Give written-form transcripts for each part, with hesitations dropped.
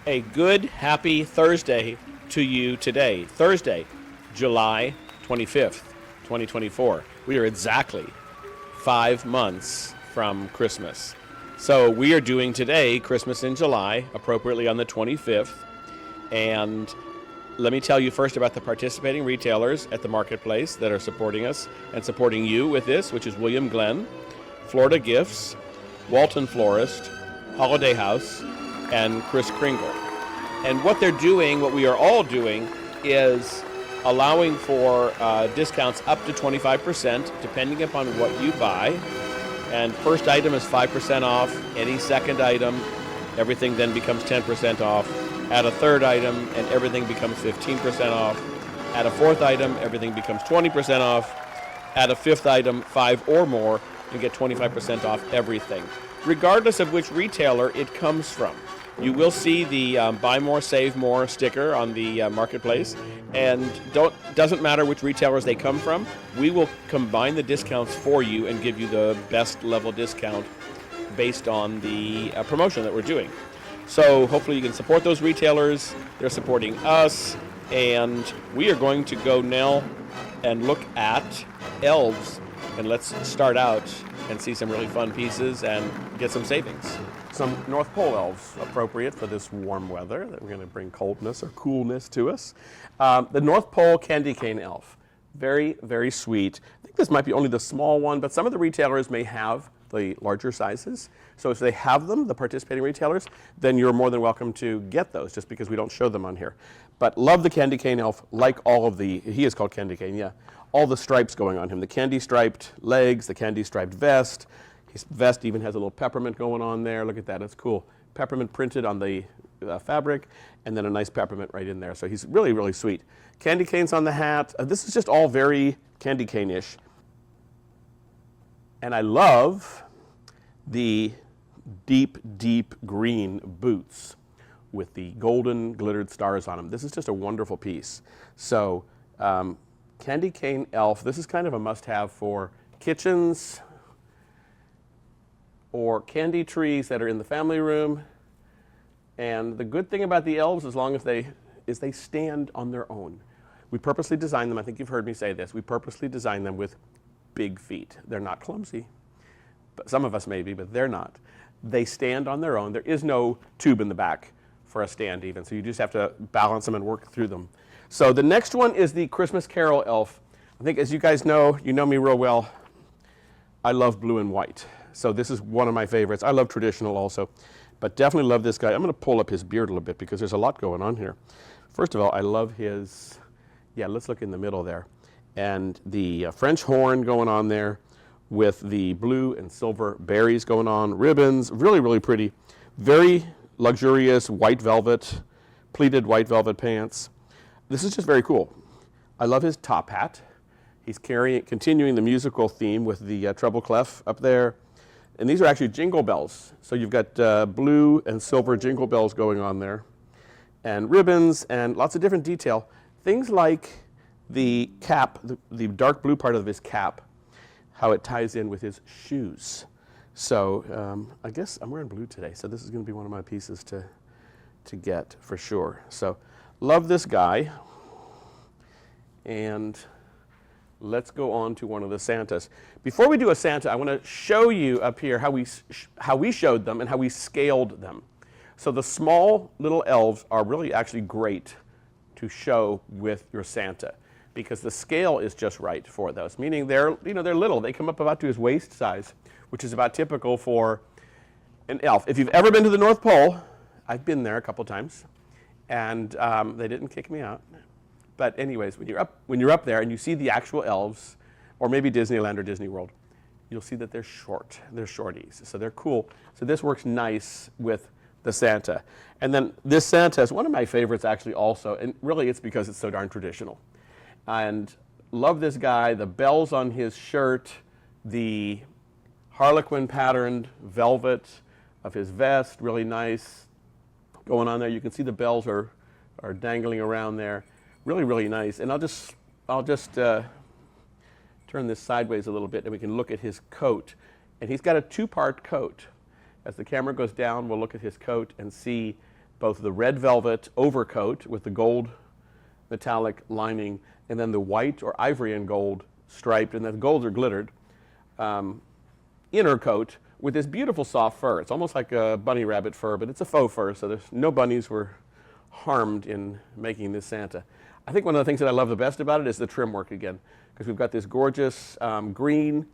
A good, happy Thursday to you today. Thursday, July 25th, 2024. We are exactly 5 months from Christmas. So we are doing today Christmas in July, appropriately on the 25th. And let me tell you first about the participating retailers at the marketplace that are supporting us and supporting you with this, which is William Glenn, Florida Gifts, Walton Florist, Holiday House, and Chris Kringle. And what they're doing, what we are all doing, is allowing for discounts up to 25% depending upon what you buy. And first item is 5% off. Any second item, everything then becomes 10% off. Add a third item, and everything becomes 15% off. Add a fourth item, everything becomes 20% off. Add a fifth item, 5 or more, and get 25% off everything, regardless of which retailer it comes from. You will see the Buy More, Save More sticker on the marketplace, and doesn't matter which retailers they come from, we will combine the discounts for you and give you the best level discount based on the promotion that we're doing. So hopefully you can support those retailers. They're supporting us, and we are going to go now and look at Elves, and let's start out and see some really fun pieces and get some savings. Some North Pole elves, appropriate for this warm weather that we're going to bring coldness or coolness to us. The North Pole candy cane elf, very, very sweet. I think this might be only the small one, but some of the retailers may have the larger sizes. So if they have them, the participating retailers, then you're more than welcome to get those, just because we don't show them on here. But love the candy cane elf, like all of he is called candy cane, yeah. All the stripes going on him, the candy striped legs, the candy striped vest. His vest even has a little peppermint going on there. Look at that, that's cool. Peppermint printed on the fabric, and then a nice peppermint right in there. So he's really, really sweet. Candy canes on the hat. This is just all very candy cane-ish. And I love the deep, deep green boots with the golden glittered stars on them. This is just a wonderful piece. So candy cane elf, this is kind of a must-have for kitchens or candy trees that are in the family room. And the good thing about the elves, as long as they stand on their own. We purposely designed them, I think you've heard me say this, we purposely designed them with big feet. They're not clumsy, but some of us may be, but they're not. They stand on their own. There is no tube in the back for a stand even, so you just have to balance them and work through them. So the next one is the Christmas Carol elf. I think, as you guys know, you know me real well, I love blue and white. So this is one of my favorites. I love traditional also, but definitely love this guy. I'm going to pull up his beard a little bit because there's a lot going on here. First of all, I love his, yeah, let's look in the middle there. And the French horn going on there with the blue and silver berries going on, ribbons, really, really pretty. Very luxurious white velvet, pleated white velvet pants. This is just very cool. I love his top hat. He's continuing the musical theme with the treble clef up there. And these are actually jingle bells. So you've got blue and silver jingle bells going on there. And ribbons and lots of different detail. Things like the cap, the dark blue part of his cap, how it ties in with his shoes. So I guess I'm wearing blue today, so this is going to be one of my pieces to get for sure. So love this guy. And let's go on to one of the Santas. Before we do a Santa, I want to show you up here how we showed them and how we scaled them. So the small little elves are really actually great to show with your Santa, because the scale is just right for those, meaning they're little. They come up about to his waist size, which is about typical for an elf. If you've ever been to the North Pole, I've been there a couple times, and they didn't kick me out. But anyways, when you're up there and you see the actual elves, or maybe Disneyland or Disney World, you'll see that they're short. They're shorties, so they're cool. So this works nice with the Santa. And then this Santa is one of my favorites actually also, and really it's because it's so darn traditional. And love this guy, the bells on his shirt, the harlequin patterned velvet of his vest, really nice going on there. You can see the bells are dangling around there. Really, really nice. And I'll just turn this sideways a little bit and we can look at his coat. And he's got a two-part coat. As the camera goes down, we'll look at his coat and see both the red velvet overcoat with the gold metallic lining, and then the white or ivory and gold striped, and then the golds are glittered inner coat with this beautiful soft fur. It's almost like a bunny rabbit fur, but it's a faux fur, so there's no bunnies were harmed in making this Santa. I think one of the things that I love the best about it is the trim work again, because we've got this gorgeous green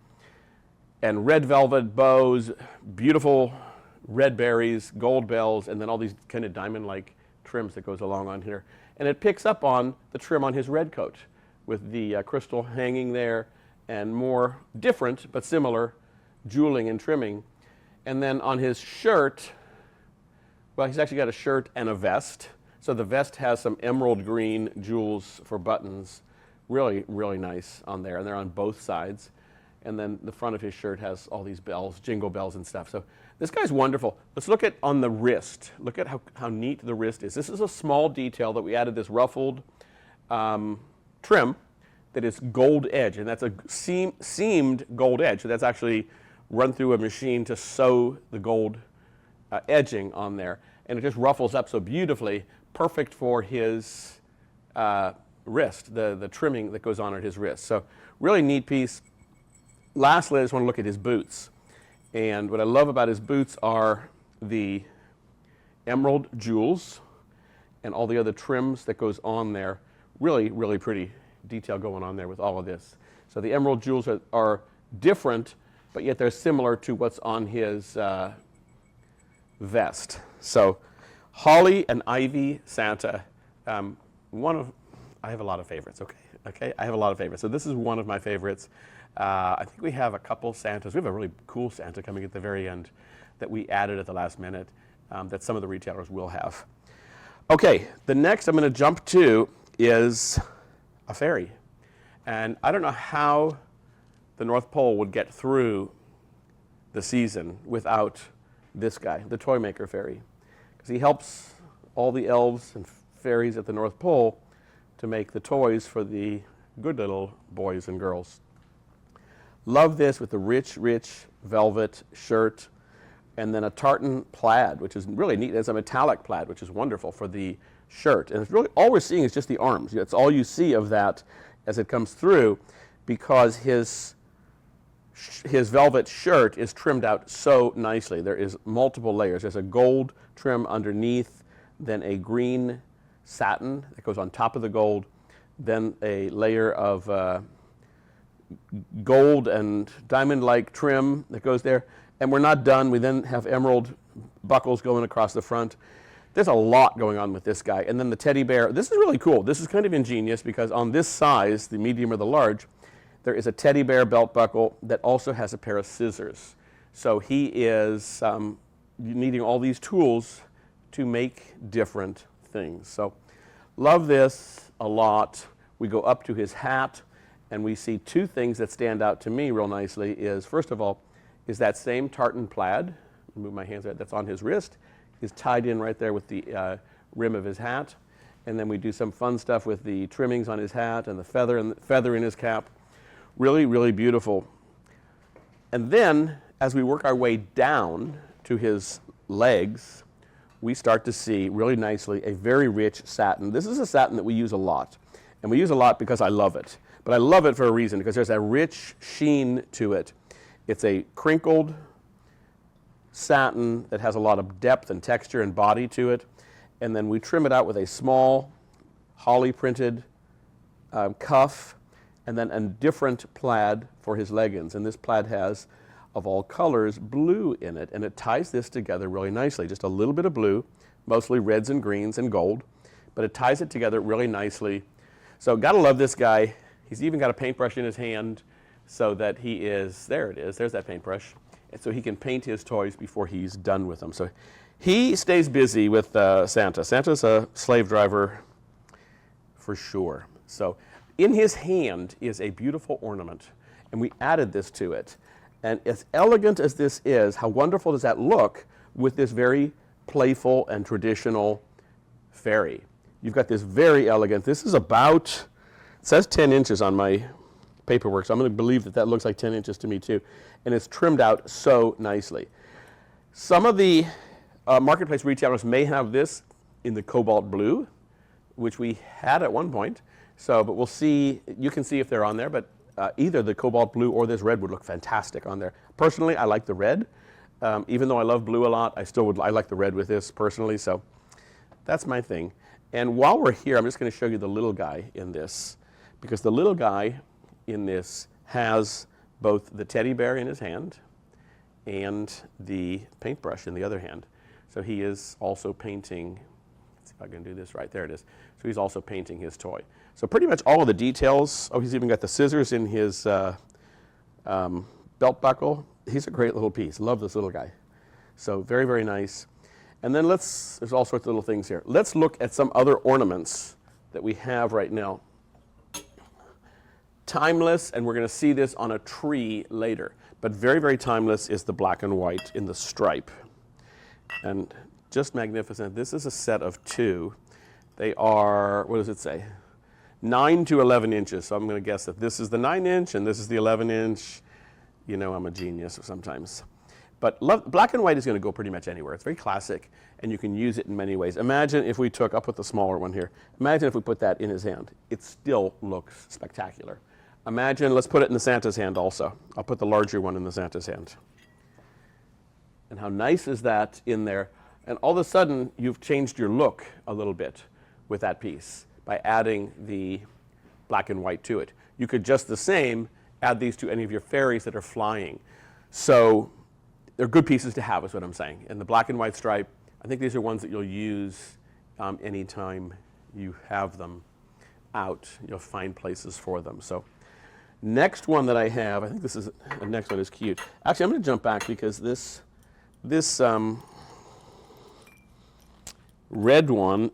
and red velvet bows, beautiful red berries, gold bells, and then all these kind of diamond-like trims that goes along on here. And it picks up on the trim on his red coat with the crystal hanging there and more different but similar jeweling and trimming. And then on his shirt, well, he's actually got a shirt and a vest. So the vest has some emerald green jewels for buttons. Really, really nice on there. And they're on both sides. And then the front of his shirt has all these bells, jingle bells and stuff. So this guy's wonderful. Let's look at on the wrist. Look at how neat the wrist is. This is a small detail that we added this ruffled trim that is gold edge. And that's a seamed gold edge. So that's actually run through a machine to sew the gold edging on there. And it just ruffles up so beautifully, perfect for his wrist, the trimming that goes on at his wrist. So really neat piece. Lastly, I just want to look at his boots. And what I love about his boots are the emerald jewels and all the other trims that goes on there. Really, really pretty detail going on there with all of this. So the emerald jewels are different, but yet they're similar to what's on his vest. So holly and ivy Santa, I have a lot of favorites, okay? I have a lot of favorites. So this is one of my favorites. I think we have a couple Santas. We have a really cool Santa coming at the very end that we added at the last minute that some of the retailers will have. Okay, the next I'm going to jump to is a fairy. And I don't know how the North Pole would get through the season without this guy, the Toy Maker Fairy. Because he helps all the elves and fairies at the North Pole to make the toys for the good little boys and girls. Love this with the rich, rich velvet shirt and then a tartan plaid, which is really neat. It's a metallic plaid, which is wonderful for the shirt. And it's really all we're seeing is just the arms. That's all you see of that as it comes through, because his velvet shirt is trimmed out so nicely. There is multiple layers. There's a gold trim underneath, then a green satin that goes on top of the gold, then a layer of gold and diamond-like trim that goes there. And we're not done. We then have emerald buckles going across the front. There's a lot going on with this guy. And then the teddy bear. This is really cool. This is kind of ingenious because on this size, the medium or the large, there is a teddy bear belt buckle that also has a pair of scissors. So he is needing all these tools to make different things. So love this a lot. We go up to his hat and we see two things that stand out to me real nicely is, first of all, is that same tartan plaid, move my hands right, that's on his wrist, is tied in right there with the rim of his hat. And then we do some fun stuff with the trimmings on his hat and the feather in his cap. Really, really beautiful. And then, as we work our way down to his legs, we start to see really nicely a very rich satin. This is a satin that we use a lot. And we use a lot because I love it. But I love it for a reason, because there's a rich sheen to it. It's a crinkled satin that has a lot of depth and texture and body to it. And then we trim it out with a small holly printed cuff, and then a different plaid for his leggings. And this plaid has, of all colors, blue in it. And it ties this together really nicely. Just a little bit of blue, mostly reds and greens and gold. But it ties it together really nicely. So gotta love this guy. He's even got a paintbrush in his hand so that he is, there it is, there's that paintbrush. And so he can paint his toys before he's done with them. So he stays busy with Santa. Santa's a slave driver for sure. So in his hand is a beautiful ornament, and we added this to it. And as elegant as this is, how wonderful does that look with this very playful and traditional fairy? You've got this very elegant, this is about, it says 10 inches on my paperwork, so I'm going to believe that that looks like 10 inches to me too. And it's trimmed out so nicely. Some of the marketplace retailers may have this in the cobalt blue, which we had at one point. So, but we'll see, you can see if they're on there, but either the cobalt blue or this red would look fantastic on there. Personally, I like the red. Even though I love blue a lot, I like the red with this personally, so that's my thing. And while we're here, I'm just going to show you the little guy in this, because the little guy in this has both the teddy bear in his hand and the paintbrush in the other hand. So he is also painting, let's see if I can do this right, there it is. So he's also painting his toy. So pretty much all of the details, oh, he's even got the scissors in his belt buckle. He's a great little piece. Love this little guy. So very, very nice. And then there's all sorts of little things here. Let's look at some other ornaments that we have right now. Timeless, and we're going to see this on a tree later, but very, very timeless is the black and white in the stripe. And just magnificent. This is a set of 2. They are, what does it say? 9 to 11 inches. So I'm going to guess that this is the 9-inch and this is the 11-inch. You know I'm a genius sometimes. But black and white is going to go pretty much anywhere. It's very classic, and you can use it in many ways. Imagine if we took, I'll put the smaller one here. Imagine if we put that in his hand. It still looks spectacular. Imagine, let's put it in the Santa's hand also. I'll put the larger one in the Santa's hand. And how nice is that in there? And all of a sudden, you've changed your look a little bit with that piece by adding the black and white to it. You could just the same add these to any of your fairies that are flying. So they're good pieces to have is what I'm saying. And the black and white stripe, I think these are ones that you'll use anytime you have them out. You'll find places for them. So next one that I have, I think this is, the next one is cute. Actually, I'm going to jump back because this red one,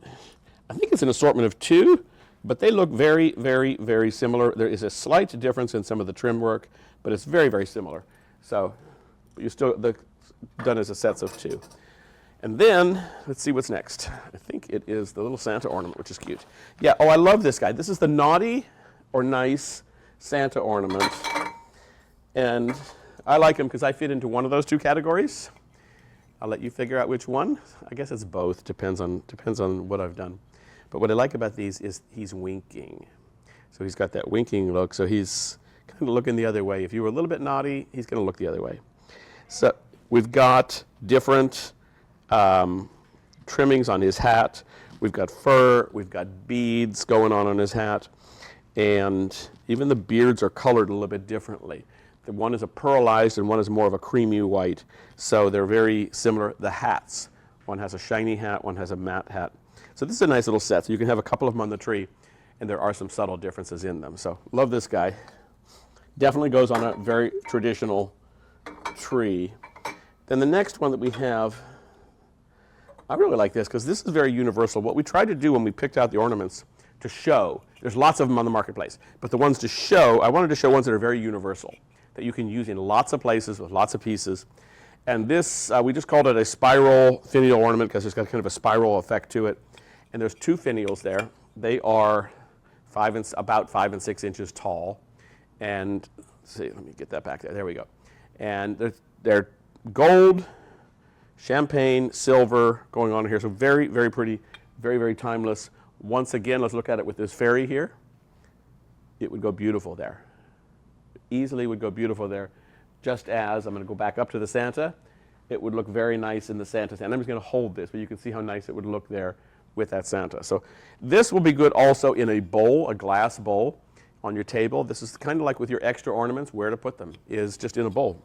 I think it's an assortment of 2, but they look very, very, very similar. There is a slight difference in some of the trim work, but it's very, very similar. So you're still done as a sets of 2. And then, let's see what's next. I think it is the little Santa ornament, which is cute. Yeah, oh, I love this guy. This is the naughty or nice Santa ornament. And I like him because I fit into one of those 2 categories. I'll let you figure out which one. I guess it's both, depends on what I've done. But what I like about these is he's winking. So he's got that winking look, so he's kind of looking the other way. If you were a little bit naughty, he's going to look the other way. So we've got different trimmings on his hat. We've got fur, we've got beads going on his hat, and even the beards are colored a little bit differently. The one is a pearlized and one is more of a creamy white, so they're very similar. The hats, one has a shiny hat, one has a matte hat. So this is a nice little set, so you can have a couple of them on the tree, and there are some subtle differences in them. So love this guy. Definitely goes on a very traditional tree. Then the next one that we have, I really like this because this is very universal. What we tried to do when we picked out the ornaments to show, there's lots of them on the marketplace, but the ones to show, I wanted to show ones that are very universal, that you can use in lots of places with lots of pieces. And this, we just called it a spiral finial ornament because it's got kind of a spiral effect to it. And there's 2 finials there. They are about 5 and 6 inches tall. And let's see, let me get that back there. There we go. And they're gold, champagne, silver going on here. So very, very pretty, very, very timeless. Once again, let's look at it with this fairy here. It would go beautiful there. Easily would go beautiful there. Just as, I'm going to go back up to the Santa, it would look very nice in the Santa's hand. I'm just going to hold this, but you can see how nice it would look there with that Santa. So this will be good also in a bowl, a glass bowl on your table. This is kind of like with your extra ornaments, where to put them is just in a bowl.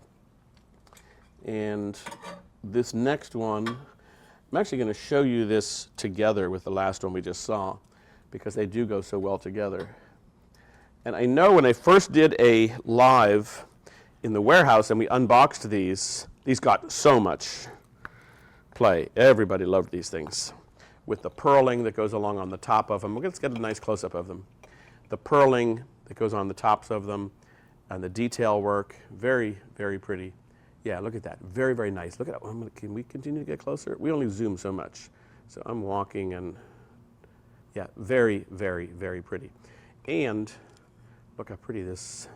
And this next one, I'm actually going to show you this together with the last one we just saw because they do go so well together. And I know when I first did a live in the warehouse and we unboxed these got so much play. Everybody loved these things. With the purling that goes along on the top of them. Let's get a nice close-up of them. The purling that goes on the tops of them and the detail work, very, very pretty. Yeah, look at that. Very, very nice. Look at that. Can we continue to get closer? We only zoom so much. So I'm walking and, yeah, very, very, very pretty. And look how pretty this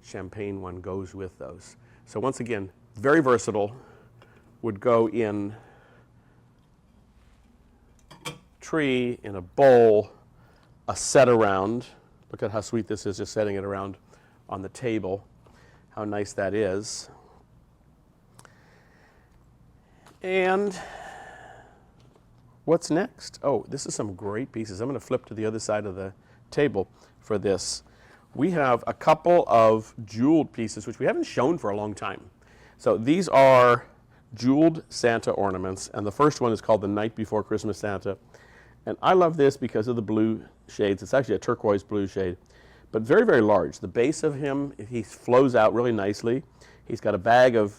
champagne one goes with those. So once again, very versatile, would go in tree, in a bowl, a set around. Look at how sweet this is, just setting it around on the table. How nice that is. And what's next? Oh, this is some great pieces. I'm going to flip to the other side of the table for this. We have a couple of jeweled pieces, which we haven't shown for a long time. So these are jeweled Santa ornaments, and the first one is called the Night Before Christmas Santa. And I love this because of the blue shades. It's actually a turquoise blue shade, but very, very large. The base of him, he flows out really nicely. He's got a bag of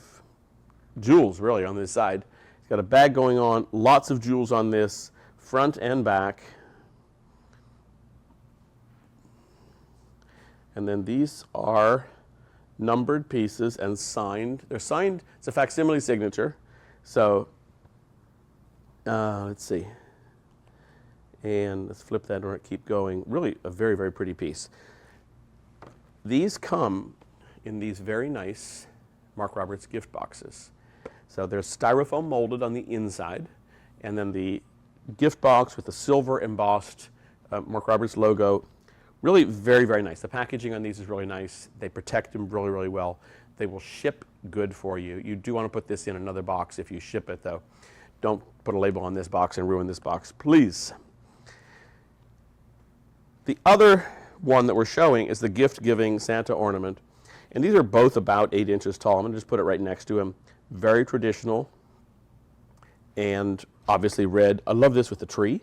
jewels, really, on this side. He's got a bag going on, lots of jewels on this, front and back. And then these are numbered pieces and signed. They're signed, it's a facsimile signature. So, let's see. And let's flip that or keep going. Really a very, very pretty piece. These come in these very nice Mark Roberts gift boxes. So they're styrofoam molded on the inside, and then the gift box with the silver embossed Mark Roberts logo. Really very, very nice. The packaging on these is really nice. They protect them really, really well. They will ship good for you. You do want to put this in another box if you ship it, though. Don't put a label on this box and ruin this box, please. The other one that we're showing is the gift-giving Santa ornament. And these are both about 8 inches tall. I'm going to just put it right next to him. Very traditional and obviously red. I love this with the tree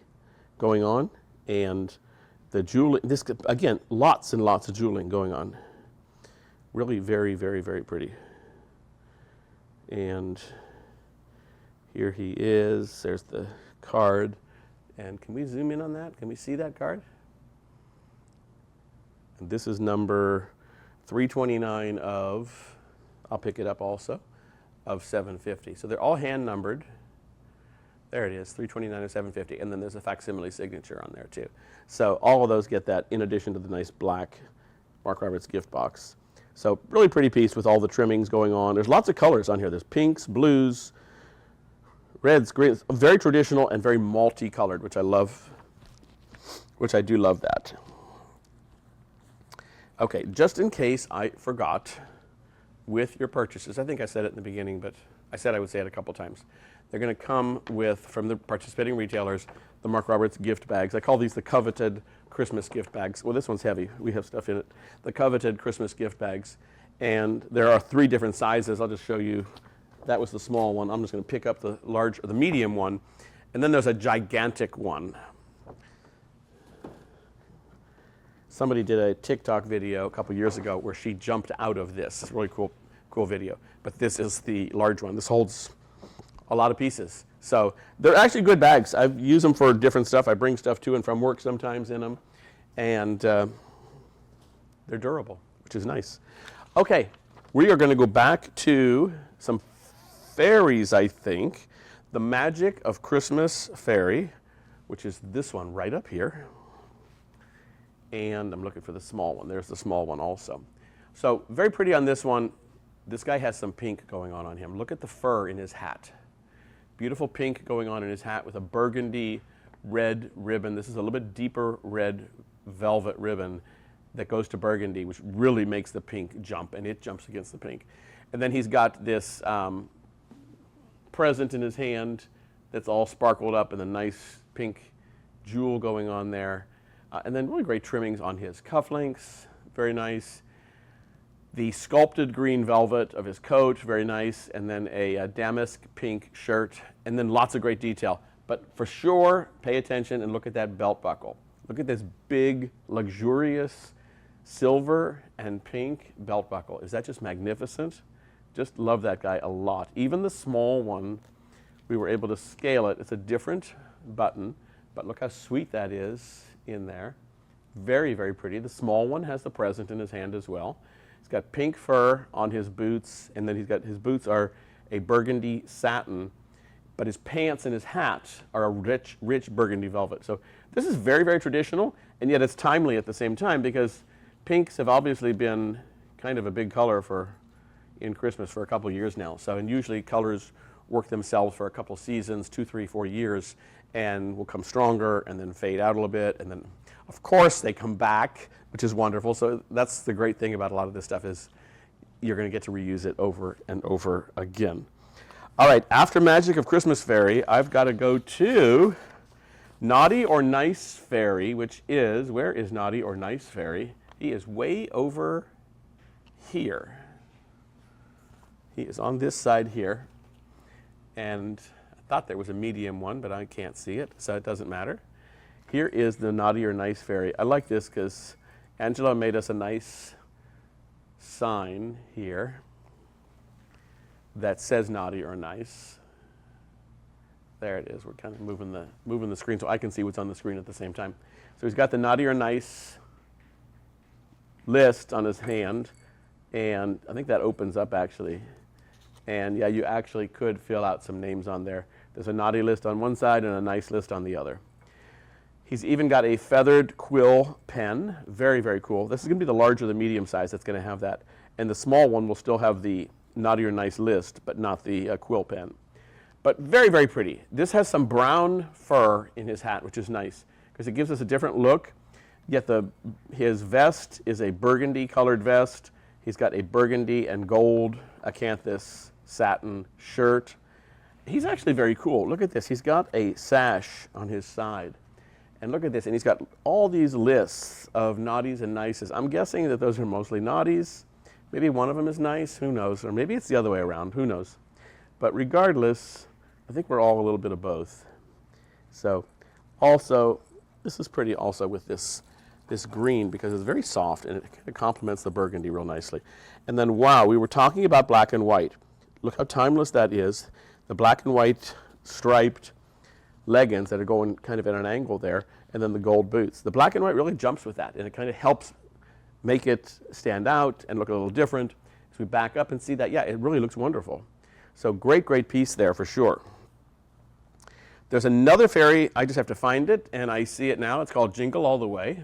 going on. And the jewelry, this, again, lots and lots of jeweling going on. Really very, very, very pretty. And here he is. There's the card. And can we zoom in on that? Can we see that card? And this is number 329 of, I'll pick it up also, of 750. So they're all hand numbered. There it is, 329 of 750, and then there's a facsimile signature on there too. So all of those get that in addition to the nice black Mark Roberts gift box. So really pretty piece with all the trimmings going on. There's lots of colors on here. There's pinks, blues, reds, greens, very traditional and very multicolored, which I love, which I do love that. Okay, just in case I forgot, with your purchases, I think I said it in the beginning, but I said I would say it a couple times. They're going to come with, from the participating retailers, the Mark Roberts gift bags. I call these the coveted Christmas gift bags. Well, this one's heavy. We have stuff in it. The coveted Christmas gift bags. And there are 3 different sizes. I'll just show you. That was the small one. I'm just going to pick up the large, or the medium one. And then there's a gigantic one. Somebody did a TikTok video a couple years ago where she jumped out of this. It's a really cool video. But this is the large one. This holds a lot of pieces. So they're actually good bags. I've used them for different stuff. I bring stuff to and from work sometimes in them. And they're durable, which is nice. Okay, we are going to go back to some fairies, I think. The Magic of Christmas Fairy, which is this one right up here. And I'm looking for the small one. There's the small one also. So very pretty on this one. This guy has some pink going on him. Look at the fur in his hat. Beautiful pink going on in his hat with a burgundy red ribbon. This is a little bit deeper red velvet ribbon that goes to burgundy, which really makes the pink jump, and it jumps against the pink. And then he's got this present in his hand that's all sparkled up and a nice pink jewel going on there. And then really great trimmings on his cufflinks, very nice. The sculpted green velvet of his coat, very nice. And then a damask pink shirt, and then lots of great detail. But for sure, pay attention and look at that belt buckle. Look at this big, luxurious silver and pink belt buckle. Is that just magnificent? Just love that guy a lot. Even the small one, we were able to scale it. It's a different button, but look how sweet that is in there. Very, very pretty. The small one has the present in his hand as well. He's got pink fur on his boots, and then he's got, his boots are a burgundy satin, but his pants and his hat are a rich, rich burgundy velvet. So this is very, very traditional, and yet it's timely at the same time because pinks have obviously been kind of a big color in Christmas for a couple of years now. So, and usually colors work themselves for a couple seasons, 2, 3, 4 years, and will come stronger and then fade out a little bit. And then, of course, they come back, which is wonderful. So that's the great thing about a lot of this stuff is you're going to get to reuse it over and over again. All right, after Magic of Christmas Fairy, I've got to go to Naughty or Nice Fairy, which is, where is Naughty or Nice Fairy? He is way over here. He is on this side here. And I thought there was a medium one, but I can't see it, so it doesn't matter. Here is the Naughty or Nice Fairy. I like this because Angela made us a nice sign here that says Naughty or Nice. There it is. We're kind of moving the screen so I can see what's on the screen at the same time. So he's got the Naughty or Nice list on his hand, and I think that opens up actually. And yeah, you actually could fill out some names on there. There's a naughty list on one side and a nice list on the other. He's even got a feathered quill pen. Very, very cool. This is going to be the larger, the medium size that's going to have that. And the small one will still have the naughty or nice list, but not the quill pen. But very, very pretty. This has some brown fur in his hat, which is nice because it gives us a different look. Yet his vest is a burgundy colored vest. He's got a burgundy and gold acanthus satin shirt. He's actually very cool. Look at this. He's got a sash on his side. And look at this. And he's got all these lists of naughties and nices. I'm guessing that those are mostly naughties. Maybe one of them is nice. Who knows? Or maybe it's the other way around. Who knows? But regardless, I think we're all a little bit of both. So also, this is pretty also with this green because it's very soft and it complements the burgundy real nicely. And then, wow, we were talking about black and white. Look how timeless that is. The black and white striped leggings that are going kind of at an angle there, and then the gold boots. The black and white really jumps with that, and it kind of helps make it stand out and look a little different. As we back up and see that, yeah, it really looks wonderful. So great, great piece there for sure. There's another fairy, I just have to find it, and I see it now. It's called Jingle All the Way,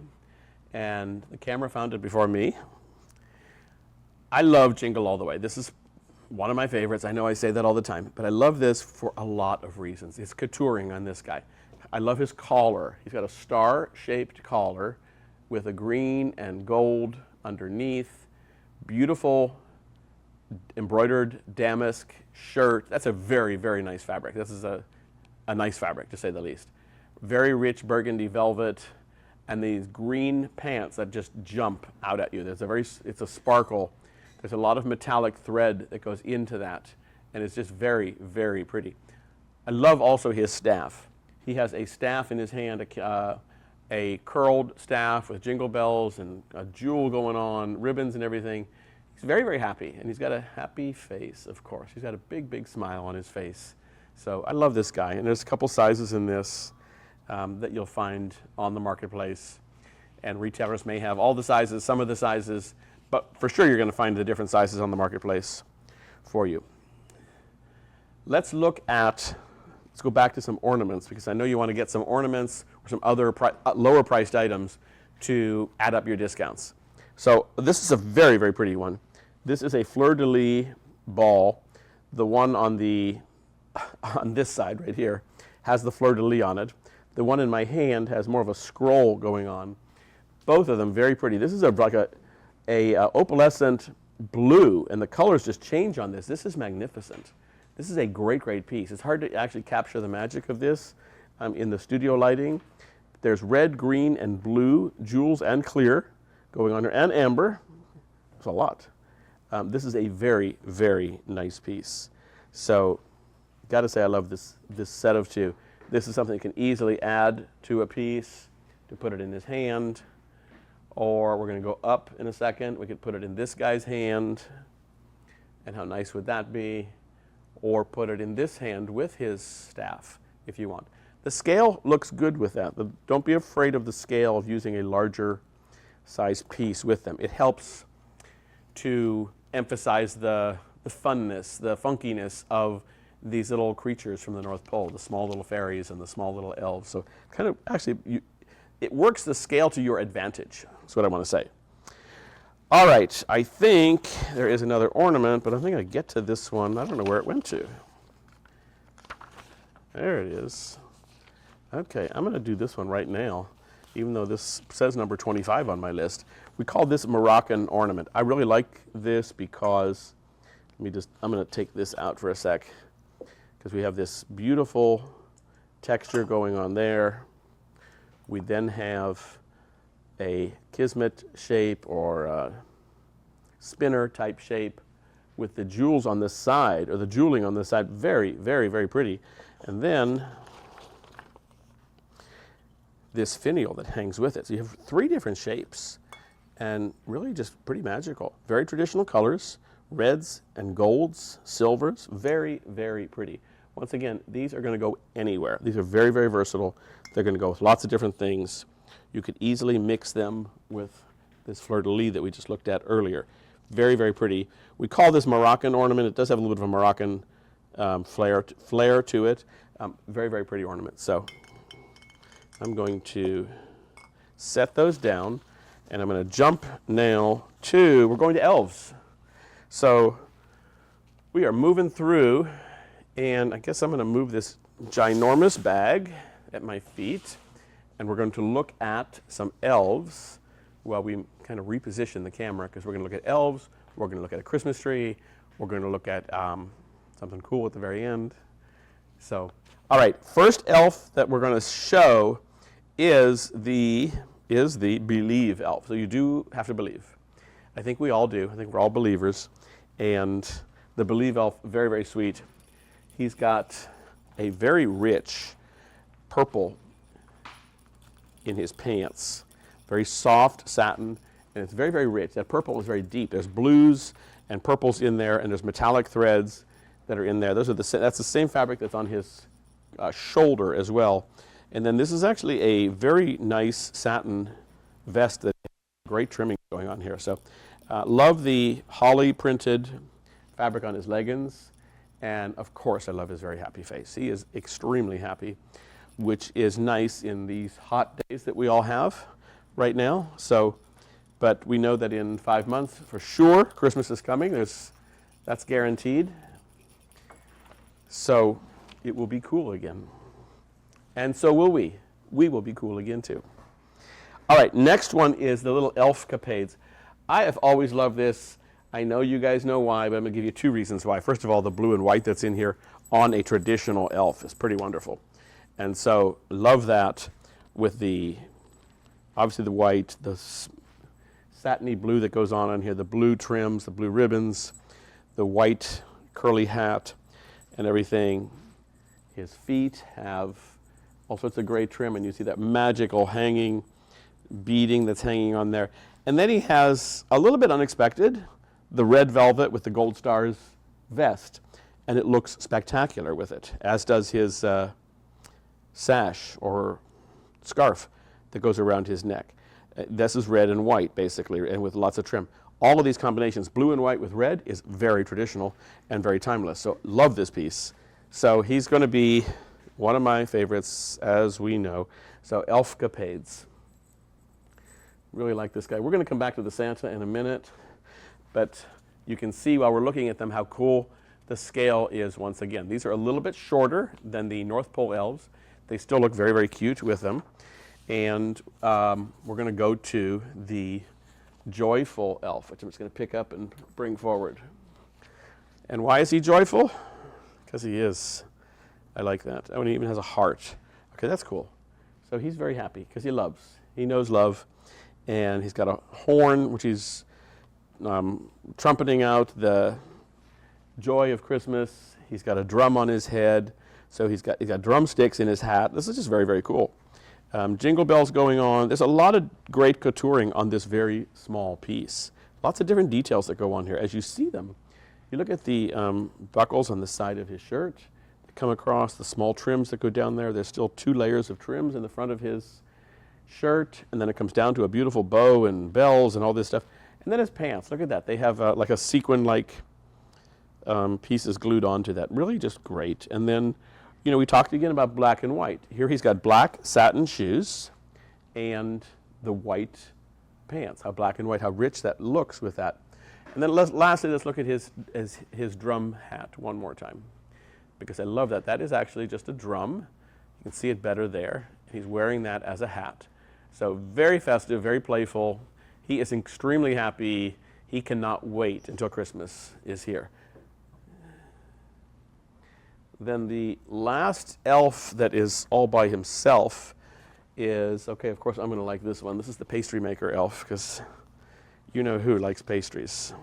and the camera found it before me. I love Jingle All the Way. This is one of my favorites. I know I say that all the time, but I love this for a lot of reasons. It's couturiering on this guy. I love his collar. He's got a star-shaped collar with a green and gold underneath. Beautiful embroidered damask shirt. That's a very, very nice fabric. This is a nice fabric, to say the least. Very rich burgundy velvet, and these green pants that just jump out at you. It's a sparkle. There's a lot of metallic thread that goes into that, and it's just very, very pretty. I love also his staff. He has a staff in his hand, a curled staff with jingle bells and a jewel going on, ribbons and everything. He's very, very happy, and he's got a happy face, of course. He's got a big, big smile on his face. So I love this guy, and there's a couple sizes in this that you'll find on the marketplace, and retailers may have all the sizes, some of the sizes, but for sure you're going to find the different sizes on the marketplace for you. Let's go back to some ornaments, because I know you want to get some ornaments or some other lower priced items to add up your discounts. So this is a very, very pretty one. This is a fleur-de-lis ball. The one on this side right here has the fleur-de-lis on it. The one in my hand has more of a scroll going on. Both of them very pretty. This is like a opalescent blue, and the colors just change on this. This is magnificent. This is a great, great piece. It's hard to actually capture the magic of this in the studio lighting. There's red, green, and blue, jewels and clear going on here, and amber. There's a lot. This is a very, very nice piece. So, got to say I love this set of two. This is something you can easily add to a piece to put it in his hand. Or we're going to go up in a second. We could put it in this guy's hand. And how nice would that be? Or put it in this hand with his staff, if you want. The scale looks good with that. Don't be afraid of the scale of using a larger size piece with them. It helps to emphasize the funness, the funkiness of these little creatures from the North Pole, the small little fairies and the small little elves. So kind of actually, it works the scale to your advantage. That's what I want to say. All right, I think there is another ornament, but I think I get to this one. I don't know where it went to. There it is. Okay, I'm going to do this one right now, even though this says number 25 on my list. We call this Moroccan ornament. I really like this because, I'm going to take this out for a sec, because we have this beautiful texture going on there. We then have a kismet shape or a spinner type shape with the jewels on this side, or the jeweling on this side. Very, very, very pretty. And then this finial that hangs with it. So you have 3 different shapes, and really just pretty magical. Very traditional colors, reds and golds, silvers, very, very pretty. Once again, these are going to go anywhere. These are very, very versatile. They're going to go with lots of different things. You could easily mix them with this fleur-de-lis that we just looked at earlier. Very, very pretty. We call this Moroccan ornament. It does have a little bit of a Moroccan flair to it. Very, very pretty ornament. So I'm going to set those down, and I'm going to jump now to, we're going to Elves. So we are moving through, and I guess I'm going to move this ginormous bag at my feet, and we're going to look at some elves while we kind of reposition the camera, because we're going to look at elves, we're going to look at a Christmas tree, we're going to look at something cool at the very end. So, all right, first elf that we're going to show is the believe elf. So you do have to believe. I think we all do. I think we're all believers. And the believe elf, very, very sweet. He's got a very rich purple in his pants. Very soft satin, and it's very, very rich. That purple is very deep. There's blues and purples in there, and there's metallic threads that are in there. That's the same fabric that's on his shoulder as well. And then this is actually a very nice satin vest that has great trimming going on here. So love the holly printed fabric on his leggings. And of course, I love his very happy face. He is extremely happy, which is nice in these hot days that we all have right now. So, but we know that in 5 months, for sure, Christmas is coming. That's guaranteed. So it will be cool again. And so will we. We will be cool again too. All right, next one is the little elf capades. I have always loved this. I know you guys know why, but I'm going to give you 2 reasons why. First of all, the blue and white that's in here on a traditional elf is pretty wonderful. And so love that with obviously the white, the satiny blue that goes on here, the blue trims, the blue ribbons, the white curly hat and everything. His feet have all sorts of gray trim, and you see that magical hanging beading that's hanging on there. And then he has, a little bit unexpected, the red velvet with the gold stars vest, and it looks spectacular with it, as does his sash or scarf that goes around his neck. This is red and white, basically, and with lots of trim. All of these combinations, blue and white with red, is very traditional and very timeless. So love this piece. So he's going to be one of my favorites, as we know. So elf capades. Really like this guy. We're going to come back to the Santa in a minute, but you can see while we're looking at them how cool the scale is once again. These are a little bit shorter than the North Pole elves. They still look very, very cute with them. And we're going to go to the joyful elf, which I'm just going to pick up and bring forward. And why is he joyful? Because he is. I like that. Oh, and he even has a heart. Okay, that's cool. So he's very happy because he loves. He knows love. And he's got a horn, which he's trumpeting out the joy of Christmas. He's got a drum on his head. So he's got drumsticks in his hat. This is just very, very cool. Jingle bells going on. There's a lot of great couturiering on this very small piece. Lots of different details that go on here as you see them. You look at the buckles on the side of his shirt. They come across the small trims that go down there. There's still 2 layers of trims in the front of his shirt, and then it comes down to a beautiful bow and bells and all this stuff. And then his pants. Look at that. They have like a sequin-like pieces glued onto that. Really just great. And then, you know, we talked again about black and white. Here he's got black satin shoes and the white pants. How black and white, how rich that looks with that. And then lastly, let's look at his drum hat one more time. because I love that. That is actually just a drum. You can see it better there. He's wearing that as a hat. So very festive, very playful. He is extremely happy. He cannot wait until Christmas is here. Then the last elf that is all by himself is, okay, of course I'm going to like this one. This is the pastry maker elf, because you know who likes pastries.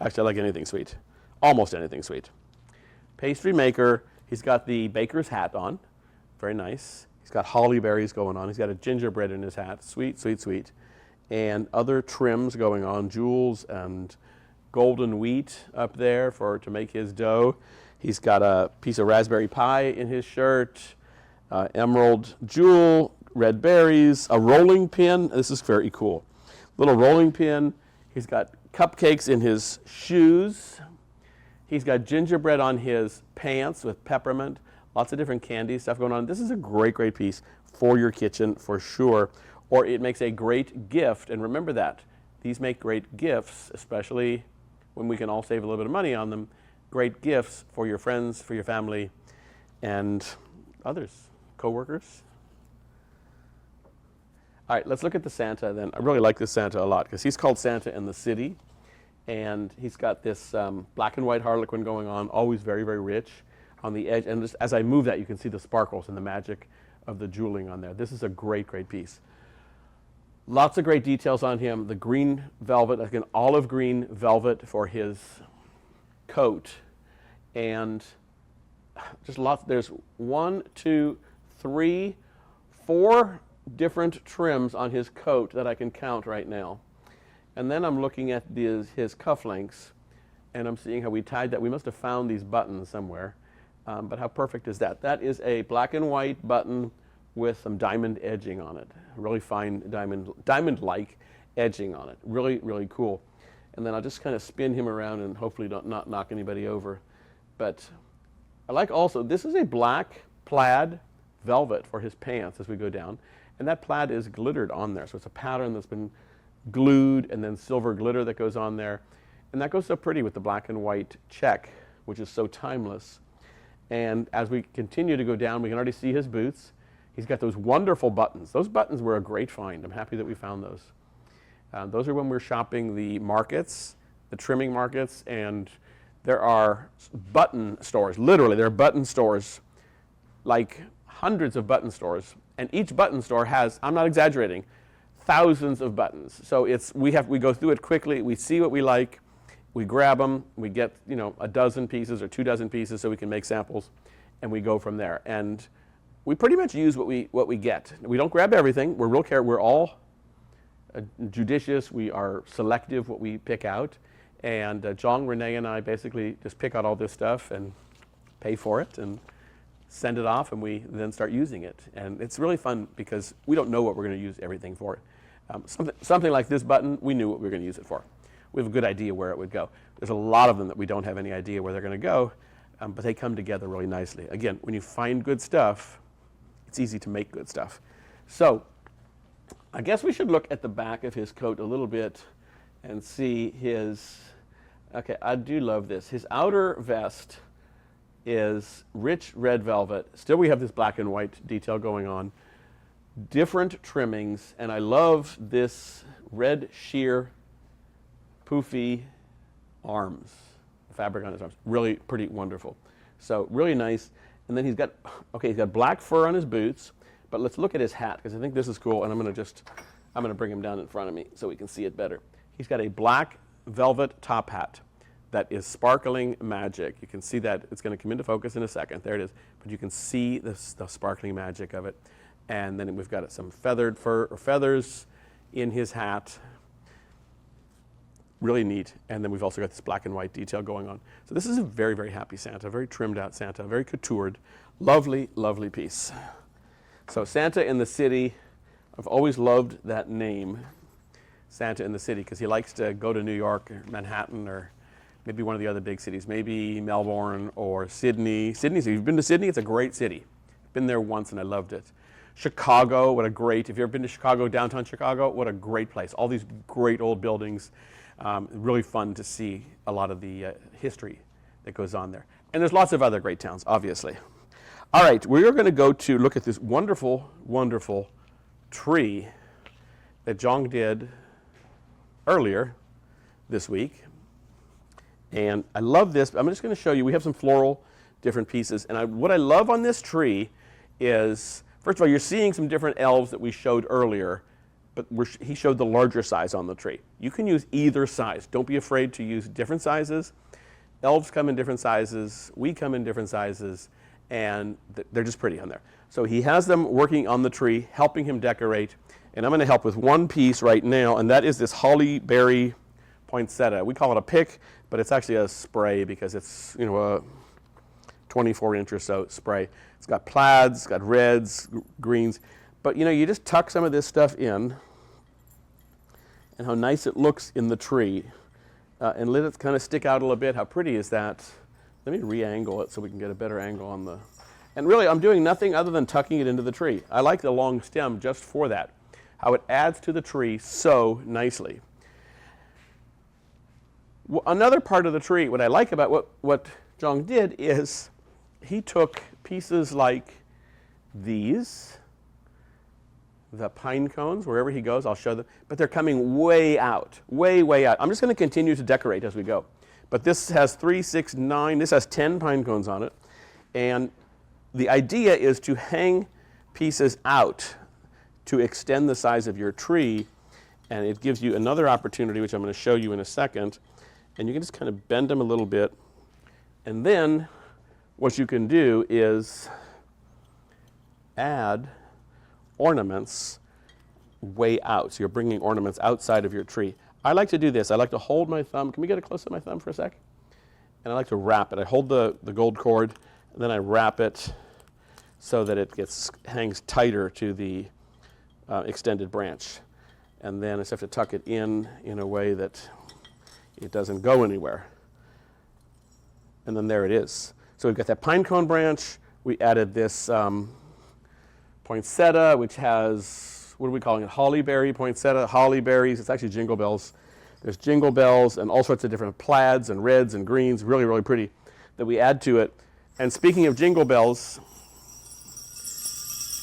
Actually, I like anything sweet. Almost anything sweet. Pastry maker, he's got the baker's hat on. Very nice. He's got holly berries going on. He's got a gingerbread in his hat. Sweet, sweet, sweet. And other trims going on, jewels and golden wheat up there to make his dough. He's got a piece of raspberry pie in his shirt, emerald jewel, red berries, a rolling pin. This is very cool. Little rolling pin. He's got cupcakes in his shoes. He's got gingerbread on his pants with peppermint. Lots of different candy stuff going on. This is a great, great piece for your kitchen for sure. Or it makes a great gift. And remember that. These make great gifts, especially when we can all save a little bit of money on them. Great gifts for your friends, for your family, and others, co-workers. All right, let's look at the Santa then. I really like this Santa a lot because he's called Santa in the City. And he's got this black and white harlequin going on, always very, very rich on the edge. And just, as I move that, you can see the sparkles and the magic of the jeweling on there. This is a great, great piece. Lots of great details on him. The green velvet, like an olive green velvet for his coat. And just lots. There's 1, 2, 3, 4 different trims on his coat that I can count right now. And then I'm looking at his cufflinks, and I'm seeing how we tied that. We must have found these buttons somewhere, but how perfect is that? That is a black and white button with some diamond edging on it. Really fine diamond-like edging on it. Really, really cool. And then I'll just kind of spin him around and hopefully not knock anybody over. But I like also, this is a black plaid velvet for his pants as we go down. And that plaid is glittered on there. So it's a pattern that's been glued and then silver glitter that goes on there. And that goes so pretty with the black and white check, which is so timeless. And as we continue to go down, we can already see his boots. He's got those wonderful buttons. Those buttons were a great find. I'm happy that we found those. Those are when we're shopping the markets, the trimming markets, and there are button stores. Literally, there are button stores, like hundreds of button stores. And each button store has, I'm not exaggerating, thousands of buttons. So we go through it quickly. We see what we like. We grab them. We get a dozen pieces or 2 dozen pieces so we can make samples, and we go from there. And we pretty much use what we get. We don't grab everything. We're real careful. We're all judicious. We are selective what we pick out. And John, Renee, and I basically just pick out all this stuff and pay for it and send it off, and we then start using it. And it's really fun because we don't know what we're going to use everything for. Something like this button, we knew what we were going to use it for. We have a good idea where it would go. There's a lot of them that we don't have any idea where they're going to go, but they come together really nicely. Again, when you find good stuff, it's easy to make good stuff. So I guess we should look at the back of his coat a little bit and see his, okay, I do love this. His outer vest is rich red velvet. Still we have this black and white detail going on. Different trimmings, and I love this red sheer poofy arms, fabric on his arms. Really pretty wonderful. So really nice. And then he's got black fur on his boots, but let's look at his hat because I think this is cool, and I'm going to bring him down in front of me so we can see it better. He's got a black velvet top hat that is sparkling magic. You can see that. It's going to come into focus in a second. There it is. But you can see the sparkling magic of it. And then we've got some feathered fur or feathers in his hat. Really neat. And then we've also got this black and white detail going on. So this is a very, very happy Santa, very trimmed out Santa, very coutoured. Lovely, lovely piece. So Santa in the City, I've always loved that name, Santa in the City, because he likes to go to New York or Manhattan or maybe one of the other big cities, maybe Melbourne or Sydney. Sydney, so you've been to Sydney? It's a great city. Been there once and I loved it. Chicago, what a great, if you've ever been to Chicago, downtown Chicago, what a great place. All these great old buildings. Really fun to see a lot of the history that goes on there. And there's lots of other great towns, obviously. All right, we're going to go to look at this wonderful, wonderful tree that Jong did earlier this week. And I love this. I'm just going to show you. We have some floral different pieces. And what I love on this tree is, first of all, you're seeing some different elves that we showed earlier, but he showed the larger size on the tree. You can use either size. Don't be afraid to use different sizes. Elves come in different sizes. We come in different sizes. And they're just pretty on there. So he has them working on the tree, helping him decorate. And I'm going to help with one piece right now, and that is this holly berry poinsettia. We call it a pick, but it's actually a spray because it's, you know, a 24-inch or so spray. It's got plaids, it's got reds, greens. But, you know, you just tuck some of this stuff in, and how nice it looks in the tree. And let it kind of stick out a little bit. How pretty is that? Let me re-angle it so we can get a better angle on the... And really, I'm doing nothing other than tucking it into the tree. I like the long stem just for that. How it adds to the tree so nicely. Another part of the tree, what I like about what Jong did is he took pieces like these, the pine cones, wherever he goes, I'll show them, but they're coming way out, way, way out. I'm just going to continue to decorate as we go. But this has 3, 6, 9, this has 10 pine cones on it. And the idea is to hang pieces out to extend the size of your tree. And it gives you another opportunity, which I'm going to show you in a second. And you can just kind of bend them a little bit. And then what you can do is add ornaments way out. So you're bringing ornaments outside of your tree. I like to do this. I like to hold my thumb. Can we get a close up my thumb for a sec? And I like to wrap it. I hold the gold cord, and then I wrap it so that it hangs tighter to the extended branch. And then I just have to tuck it in a way that it doesn't go anywhere. And then there it is. So we've got that pine cone branch. We added this poinsettia, which has, what are we calling it? Holly berry poinsettia, holly berries. It's actually jingle bells. There's jingle bells and all sorts of different plaids and reds and greens, really, really pretty, that we add to it. And speaking of jingle bells,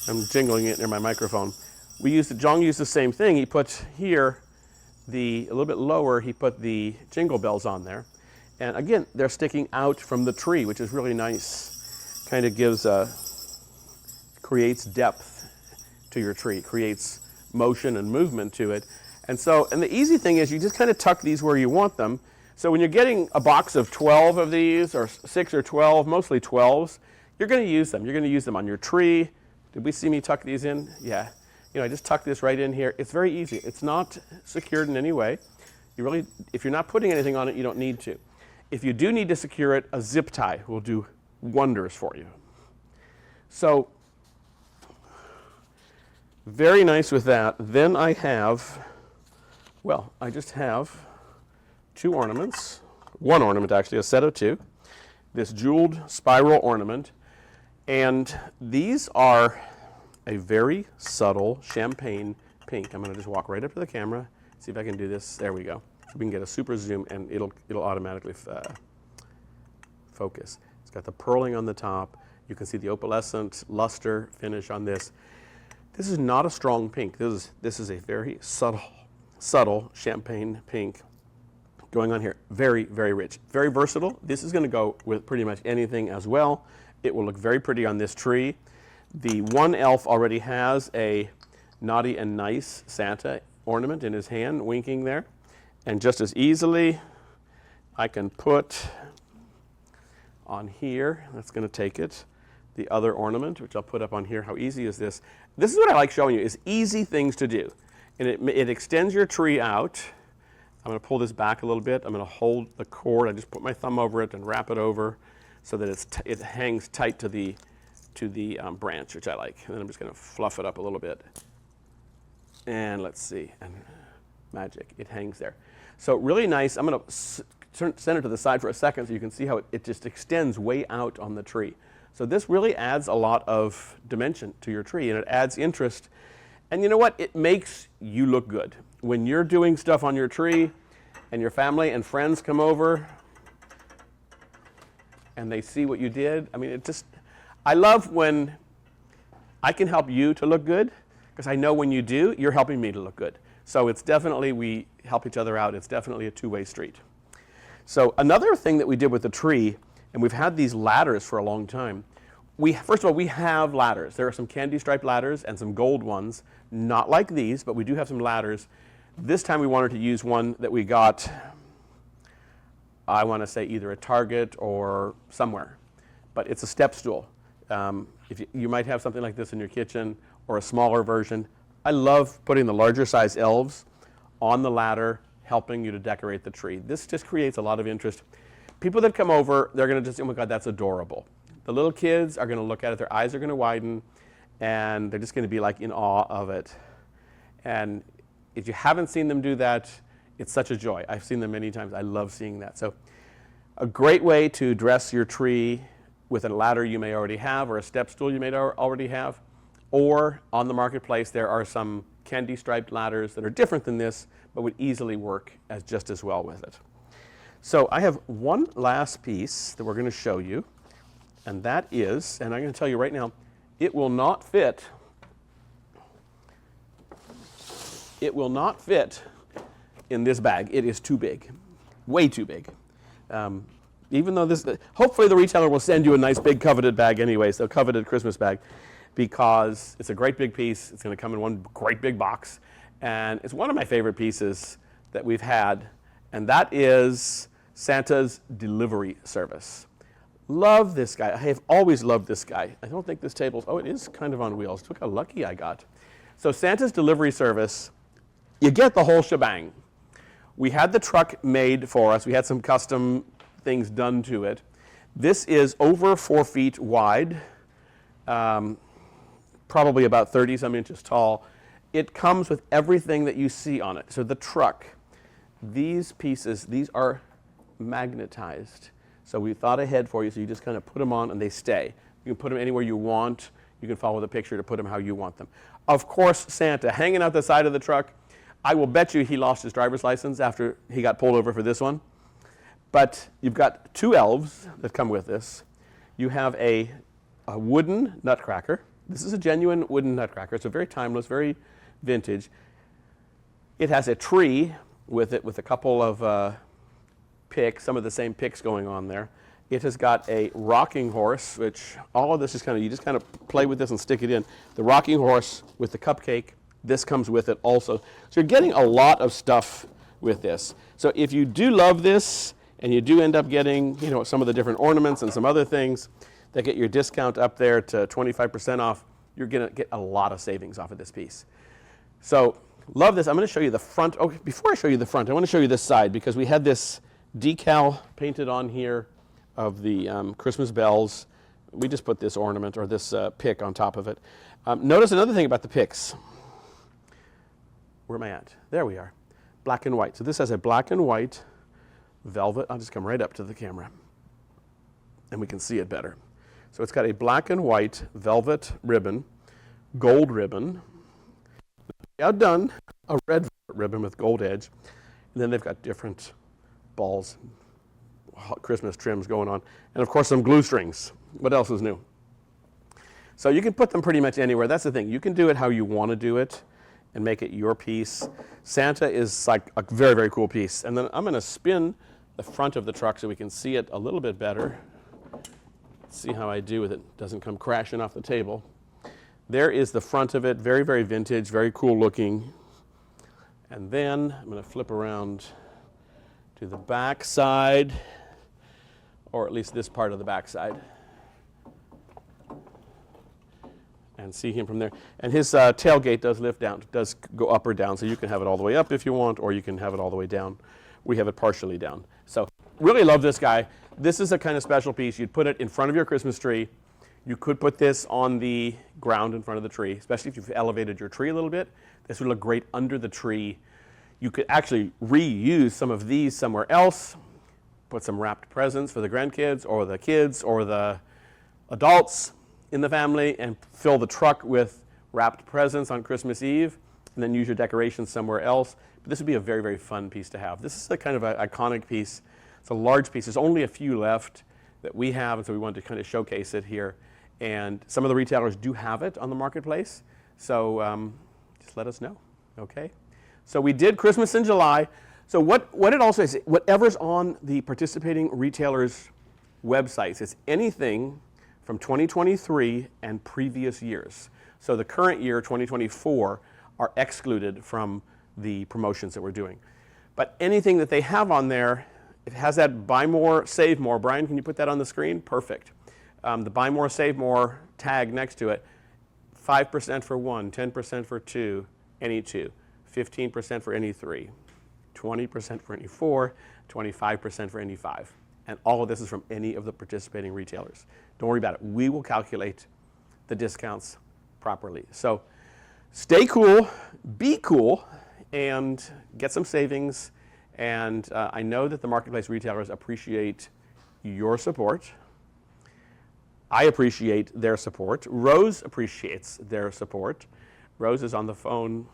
I'm jingling it near my microphone. Jong used the same thing. He put here, a little bit lower, he put the jingle bells on there. And again, they're sticking out from the tree, which is really nice. Kind of creates depth to your tree, creates motion and movement to it. And the easy thing is you just kind of tuck these where you want them. So when you're getting a box of 12 of these, or 6 or 12, mostly 12s, you're going to use them. You're going to use them on your tree. Did we see me tuck these in? Yeah. You know, I just tuck this right in here. It's very easy. It's not secured in any way. If you're not putting anything on it, you don't need to. If you do need to secure it, a zip tie will do wonders for you. So, very nice with that. Then I just have 2 ornaments. 1 ornament, actually, a set of 2. This jeweled spiral ornament. And these are a very subtle champagne pink. I'm going to just walk right up to the camera, see if I can do this. There we go. So we can get a super zoom, and it'll automatically focus. It's got the pearling on the top. You can see the opalescent luster finish on this. This is not a strong pink. This is a very subtle champagne pink going on here. Very, very rich. Very versatile. This is going to go with pretty much anything as well. It will look very pretty on this tree. The one elf already has a naughty and nice Santa ornament in his hand, winking there. And just as easily, I can put on here, that's going to take it, the other ornament, which I'll put up on here. How easy is this? This is what I like showing you, is easy things to do. And it extends your tree out. I'm going to pull this back a little bit. I'm going to hold the cord. I just put my thumb over it and wrap it over so that it hangs tight to the branch, which I like. And then I'm just going to fluff it up a little bit. And let's see. And magic. It hangs there. So really nice. I'm going to send it to the side for a second so you can see how it just extends way out on the tree. So this really adds a lot of dimension to your tree, and it adds interest. And you know what? It makes you look good. When you're doing stuff on your tree and your family and friends come over, and they see what you did. I mean, I love when I can help you to look good, because I know when you do, you're helping me to look good. So it's definitely, we help each other out. It's definitely a two-way street. So another thing that we did with the tree, and we've had these ladders for a long time. First of all, we have ladders. There are some candy striped ladders and some gold ones, not like these, but we do have some ladders. This time we wanted to use one that we got, I want to say either at Target or somewhere, but it's a step stool. If you might have something like this in your kitchen or a smaller version. I love putting the larger size elves on the ladder, helping you to decorate the tree. This just creates a lot of interest. People that come over, they're going to just, oh my God, that's adorable. The little kids are going to look at it, their eyes are going to widen, and they're just going to be like in awe of it. And if you haven't seen them do that, it's such a joy. I've seen them many times. I love seeing that. So a great way to dress your tree with a ladder you may already have, or a step stool you may already have, or on the marketplace there are some candy striped ladders that are different than this, but would easily work just as well with it. So I have one last piece that we're going to show you, and that is, and I'm going to tell you right now, it will not fit. It will not fit in this bag. It is too big, way too big. Even though hopefully the retailer will send you a nice big coveted bag anyway, so coveted Christmas bag, because it's a great big piece. It's going to come in one great big box, and it's one of my favorite pieces that we've had, and that is Santa's delivery service. Love this guy. I have always loved this guy. I don't think this table's, oh, it is kind of on wheels. Look how lucky I got. So Santa's delivery service, you get the whole shebang. We had the truck made for us. We had some custom things done to it. This is over 4 feet wide, probably about 30 some inches tall. It comes with everything that you see on it. So the truck, these pieces, these are magnetized. So we thought ahead for you, so you just kind of put them on and they stay. You can put them anywhere you want. You can follow the picture to put them how you want them. Of course, Santa, hanging out the side of the truck, I will bet you he lost his driver's license after he got pulled over for this one. But you've got 2 elves that come with this. You have a wooden nutcracker. This is a genuine wooden nutcracker. It's a very timeless, very vintage. It has a tree with it with a couple of picks, some of the same picks going on there. It has got a rocking horse, which all of this is kind of, you just kind of play with this and stick it in. The rocking horse with the cupcake, this comes with it also. So you're getting a lot of stuff with this. So if you do love this, and you do end up getting, you know, some of the different ornaments and some other things that get your discount up there to 25% off, you're going to get a lot of savings off of this piece. So love this. I'm going to show you the front. Oh, before I show you the front, I want to show you this side, because we had this decal painted on here of the Christmas bells. We just put this ornament or this pick on top of it. Notice another thing about the picks. Where am I at? There we are. Black and white. So this has a black and white velvet. I'll just come right up to the camera and we can see it better. So it's got a black and white velvet ribbon, gold ribbon, outdone a red velvet ribbon with gold edge, and then they've got different balls, Christmas trims going on, and of course some glue strings. What else is new? So you can put them pretty much anywhere. That's the thing. You can do it how you want to do it and make it your piece. Santa is like a very, very cool piece. And then I'm going to spin the front of the truck so we can see it a little bit better. See how I do with it. Doesn't come crashing off the table. There is the front of it. Very, very vintage, very cool looking. And then I'm going to flip around to the back side, or at least this part of the back side, and see him from there. And his tailgate does lift down, does go up or down, so you can have it all the way up if you want, or you can have it all the way down. We have it partially down. So really love this guy. This is a kind of special piece. You'd put it in front of your Christmas tree. You could put this on the ground in front of the tree, especially if you've elevated your tree a little bit. This would look great under the tree. You could actually reuse some of these somewhere else, put some wrapped presents for the grandkids or the kids or the adults in the family, and fill the truck with wrapped presents on Christmas Eve, and then use your decorations somewhere else. But this would be a very, very fun piece to have. This is a kind of an iconic piece. It's a large piece. There's only a few left. that we have, and so we wanted to kind of showcase it here. And some of the retailers do have it on the marketplace, so just let us know, okay? So we did Christmas in July. So what it also is, whatever's on the participating retailers' websites, it's anything from 2023 and previous years. So the current year, 2024, are excluded from the promotions that we're doing. But anything that they have on there, it has that buy more, save more. Brian, can you put that on the screen? Perfect. The buy more, save more tag next to it, 5% for one, 10% for two, any two, 15% for any three, 20% for any four, 25% for any five. And all of this is from any of the participating retailers. Don't worry about it. We will calculate the discounts properly. So stay cool, be cool, and get some savings. And I know that the marketplace retailers appreciate your support. I appreciate their support. Rose appreciates their support. Rose is on the phone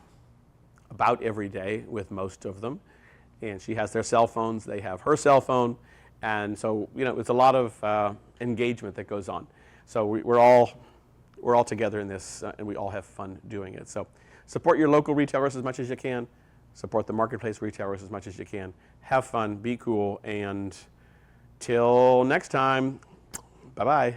about every day with most of them. And she has their cell phones. They have her cell phone. And so, you know, it's a lot of engagement that goes on. So we're all together in this, and we all have fun doing it. So support your local retailers as much as you can. Support the marketplace retailers as much as you can. Have fun, be cool, and till next time, bye-bye.